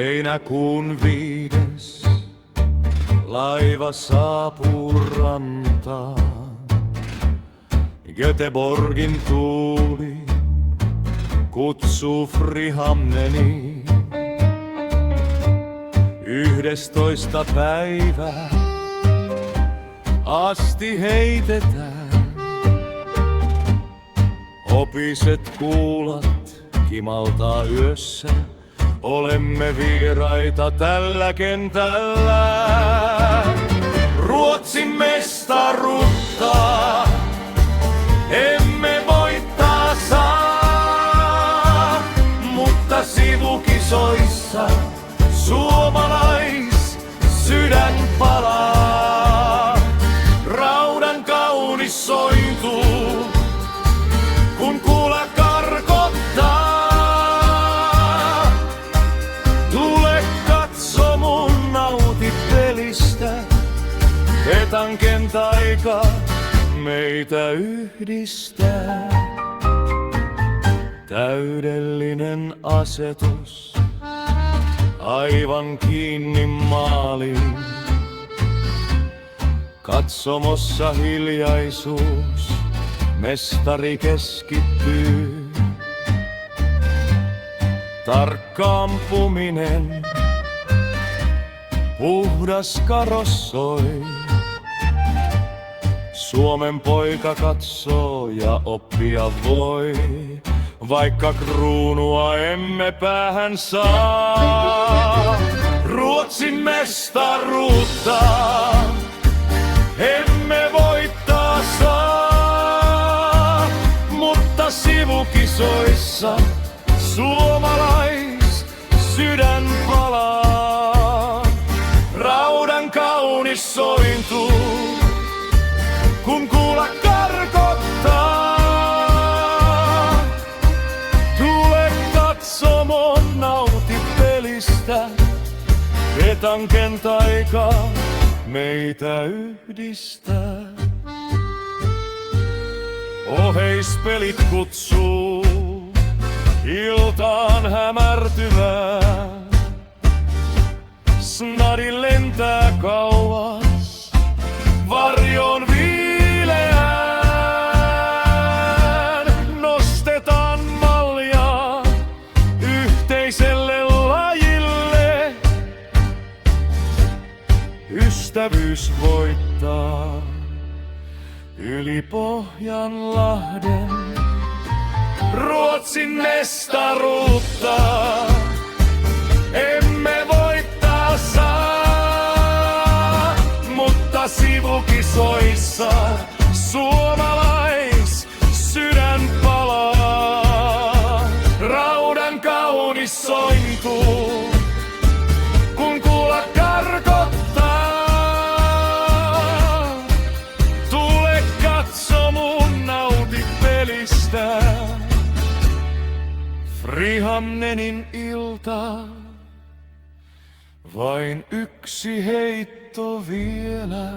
Heinäkuun 5. laiva saapuu rantaan. Göteborgin tuuli kutsuu Frihamneniin. 11. päivää asti heitetään. Opiset kuulat kimaltaa yössä. Olemme vieraita tällä kentällä. Ruotsin mestaruutta emme voittaa saa, mutta sivukisoissa suomalais sydän palaa. Raudan kaunis sointuu, kun kuula karkottaa. Tule katso mun, nauti pelistä. Petanken taika meitä yhdistää. Täydellinen asetus, aivan kiinni maaliin. Katsomossa hiljaisuus, mestari keskittyy. Tarkka ampuminen, puhdas karossoi. Suomen poika katsoo ja oppia voi, vaikka kruunua emme päähän saa. Ruotsin mestaruutta emme voittaa saa, mutta sivukisoissa suomalais sydän palaa. Raudan kaunis sointuu, kun kuula karkottaa. Tule katsomoon, nauti pelistä. Petanken taika meitä yhdistää. Oheispelit kutsuu iltaan hämärtyvää. Snadi lentää kauas varjoon viileään. Nostetaan malja yhteiselle lajille. Ystävyys voittaa yli Pohjanlahden. Ruotsin mestaruutta emme voittaa saa, mutta sivukisoissa suomalais sydän palaa. Raudan kaunis sointuu, kun kuula karkottaa. Tule katso mun, nauti pelistä. Frihamnenin ilta, vain yksi heitto vielä.